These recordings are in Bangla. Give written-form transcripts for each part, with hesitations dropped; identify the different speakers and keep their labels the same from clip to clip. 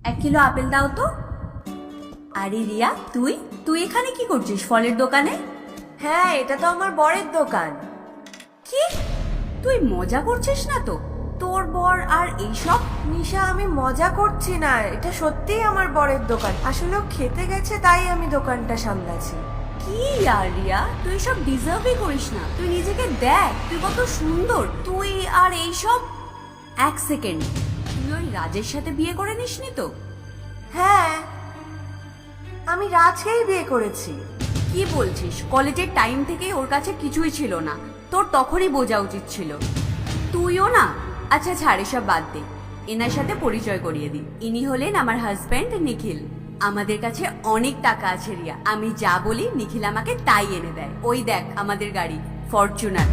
Speaker 1: 1 কিলো আপেল দাও তো। আরে রিয়া, তুই তুই এখানে কি করছিস ফলের দোকানে?
Speaker 2: হ্যাঁ, এটা তো আমার বরের দোকান।
Speaker 1: কি, তুই মজা করছিস না তো? তোর বর আর এইসব?
Speaker 2: নিশা, আমি মজা করছি না, এটা সত্যিই আমার বরের দোকান। আসলে ও খেতে গেছে, তাই আমি দোকানটা সামলাচ্ছি।
Speaker 1: কি আর রিয়া, তুই সব ডিজার্ভই করিস না। তুই নিজেকে দেখ, তুই কত সুন্দর। তুই আর এইসব। 1 সেকেন্ড, তুই ওই রাজের সাথে বিয়ে করে নিসনি তো?
Speaker 2: হ্যাঁ, আমি রাজকেই বিয়ে করেছি।
Speaker 1: কি বলছিস? কলেজের টাইম থেকেই ওর কাছে কিছুই ছিল না, তোর তখনই বোঝা উচিত ছিল। তুইও না। আচ্ছা ছাড়, এসব বাদ দে। এনার সাথে পরিচয় করিয়ে দিই। ইনি হলেন আমার হাজব্যান্ড নিখিল। আমাদের কাছে অনেক টাকা আছে রিয়া, আমি যা বলি নিখিল আমাকে তাই এনে দেয়। ওই দেখ আমাদের গাড়ি, ফরচুনার।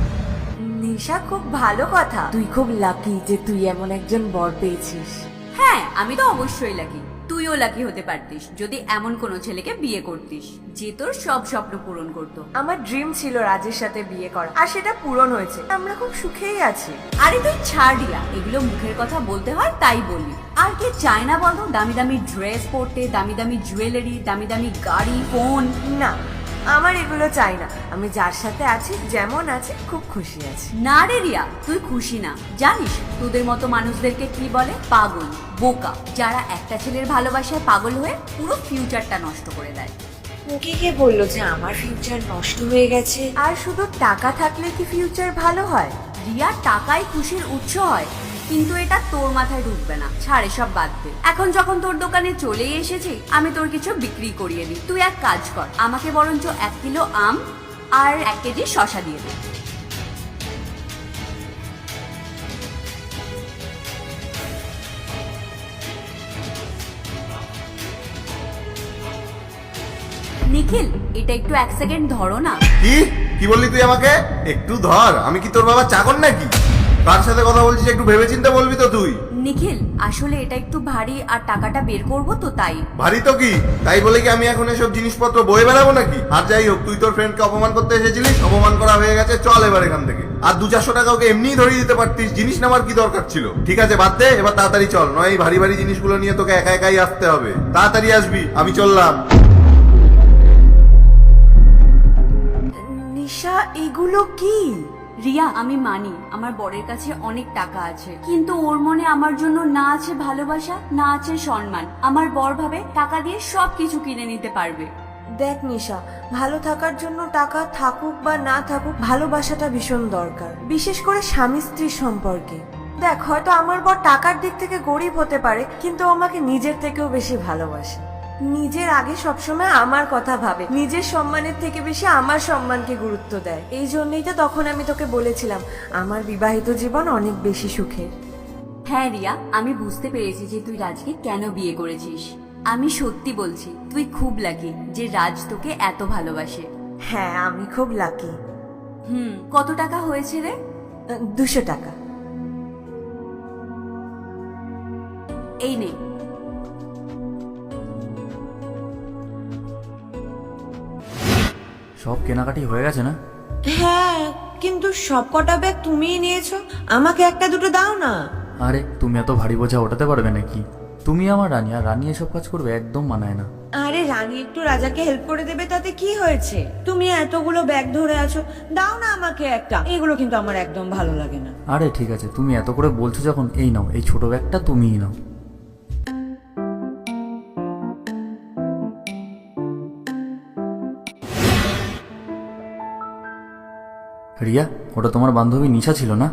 Speaker 2: নিশা, খুব ভালো কথা। তুই খুব লাকি যে তুই এমন একজন বর পেয়েছিস।
Speaker 1: হ্যাঁ, আমি তো অবশ্যই লাকি। তুইও লাকি হতে পারতিস যদি এমন কোনো ছেলেকে বিয়ে করতিস যে তোর সব স্বপ্ন পূরণ করতো।
Speaker 2: আমার ড্রিম ছিল রাজের সাথে বিয়ে করা, আর সেটা পূরণ হয়েছে। আমরা খুব সুখেই আছি।
Speaker 1: আরে তুই ছাড় রিয়া, এগুলো মুখের কথা বলতে হয় তাই বলি। আর কে চায় না বলতো দামি দামি ড্রেস পরতে, দামি দামি জুয়েলারি, দামি দামি গাড়ি, ফোন?
Speaker 2: না, আমার এগুলো চাই না। আমি যার সাথে আছি, যেমন আছে, খুব খুশি আছি।
Speaker 1: না রে রিয়া, তুই খুশি না। জানিস তোদের মতো মানুষদেরকে কি বলে? পাগল, বোকা, যারা একটা ছেলের ভালোবাসায় পাগল হয়ে পুরো ফিউচারটা নষ্ট করে দেয়।
Speaker 3: ওকে কে বললো যে আমার ফিউচার নষ্ট হয়ে গেছে?
Speaker 2: আর শুধু টাকা থাকলে কি ফিউচার ভালো হয়?
Speaker 1: রিয়া, টাকাই খুশির উৎস হয়, কিন্তু এটা তোর মাথায় ঢুকবে না। ছাড়, এসব বাদ দে। এখন যখন তোর দোকানে চলেই এসেছি, আমি তোর কিছু বিক্রি করিয়ে দিই। তুই এক কাজ কর, আমাকে বরঞ্চ 1 কিলো আম আর 1 কেজি শশা দিয়ে দে। নিখিল, এটা একটু 1 সেকেন্ড ধরো না।
Speaker 4: কি কি বললি তুই আমাকে? একটু ধর? আমি কি তোর বাবা চাকর নাকি? কার সাথে কথা বলছিস একটু ভেবেচিন্তে বলবি তো তুই।
Speaker 1: নিখিল, আসলে এটা একটু ভারী আর টাকাটা বের করবো তো তাই।
Speaker 4: ভারী তো কি, তাই বলে কি আমি এখন এসব জিনিসপত্র বয়ে বেড়াবো নাকি? আর যাই হোক, তুই তোর ফ্রেন্ডকে অপমান করতে এসেছিলিস, অপমান করা হয়ে গেছে, চল এবার এখান থেকে। আর 200-400 টাকা ওকে এমনিই ধরিয়ে দিতে পারতিস, জিনিস নেওয়ার কি দরকার ছিল? ঠিক আছে, বাদ দে, এবার তাড়াতাড়ি চল, নয় এই ভারী ভারী জিনিসগুলো নিয়ে তোকে একা একাই আসতে হবে। তাড়াতাড়ি আসবি, আমি চললাম।
Speaker 2: নিশা, এগুলো কি?
Speaker 1: রিয়া, আমি মানি আমার বরের কাছে অনেক টাকা আছে, কিন্তু ওর মনে আমার জন্য না আছে ভালোবাসা, না আছে সম্মান। আমার বর ভাবে টাকা দিয়ে সবকিছু কিনে নিতে পারবে।
Speaker 2: দেখ নিশা, ভালো থাকার জন্য টাকা থাকুক বা না থাকুক, ভালোবাসাটা ভীষণ দরকার, বিশেষ করে স্বামী স্ত্রীর সম্পর্কে। দেখ, হয়তো আমার বর টাকার দিক থেকে গরিব হতে পারে, কিন্তু ও আমাকে নিজের থেকেও বেশি ভালোবাসে। নিজের আগে সবসময় আমার কথা ভাবে, নিজের সম্মানের থেকে বেশি আমার সম্মানকে গুরুত্ব দেয়। এই জন্যই তো তখন আমি তোকে বলেছিলাম আমার বিবাহিত জীবন অনেক বেশি সুখের।
Speaker 1: হ্যাঁ রিয়া, আমি বুঝতে পেরেছি যে তুই রাজকে কেন বিয়ে করেছিস। আমি সত্যি বলছি, তুই খুব লাকি যে রাজ তোকে এত ভালোবাসে।
Speaker 2: হ্যাঁ, আমি খুব লাকি।
Speaker 1: কত টাকা হয়েছে রে?
Speaker 2: 200 টাকা।
Speaker 1: এই নে।
Speaker 5: সব কেনাকাটি হয়ে গেছে না?
Speaker 3: হ্যাঁ, কিন্তু সব কটা ব্যাগ তুমিই নিয়েছো, আমাকে একটা দুটো দাও না।
Speaker 5: আরে তুমি এত ভারী বোঝা ওঠাতে পারবে নাকি? তুমি আমার রানী, আর রানী এসব কাজ করবে? একদম মানায় না।
Speaker 3: আরে রানী একটু রাজাকে হেল্প করে দেবে, তাতে কি হয়েছে? তুমি এতগুলো ব্যাগ ধরে আছো, দাও না আমাকে একটা। এগুলো কিন্তু আমার একদম ভালো লাগে না।
Speaker 5: আরে ঠিক আছে, তুমি এত করে বলছো যখন, এই নাও, এই ছোট ব্যাগটা তুমিই নাও। রিয়া, ওটা তোমার বান্ধবী নিশা ছিল না?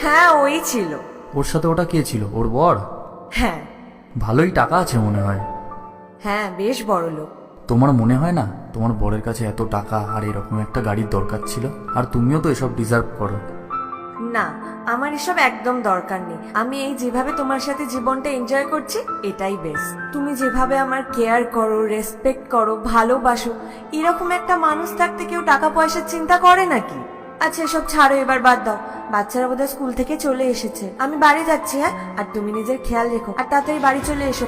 Speaker 2: হ্যাঁ, ওই ছিল।
Speaker 5: ওর সাথে ওটা কে ছিল? ওর বর?
Speaker 2: হ্যাঁ।
Speaker 5: ভালোই টাকা আছে মনে হয়।
Speaker 2: হ্যাঁ, বেশ বড় লোক।
Speaker 5: তোমার মনে হয় না তোমার বরের কাছে এত টাকা আর এরকম একটা গাড়ির দরকার ছিল? আর তুমিও তো এসব ডিজার্ভ করো।
Speaker 2: না, আমার এসব একদম দরকার নেই। আমি এই যেভাবে তোমার সাথে জীবনটা এনজয় করছি, এটাই বেস্ট। তুমি যেভাবে আমার কেয়ার করো, রেসপেক্ট করো, ভালোবাসো, এরকম একটা মানুষ থাকতে কেউ টাকা পয়সার চিন্তা করে নাকি? আচ্ছা, এসব ছাড়ো, এবার বাদ দাও। বাচ্চারা বোধহয় স্কুল থেকে চলে এসেছে, আমি বাড়ি যাচ্ছি। হ্যাঁ, আর তুমি নিজের খেয়াল রেখো, আর তাড়াতাড়ি বাড়ি চলে এসো।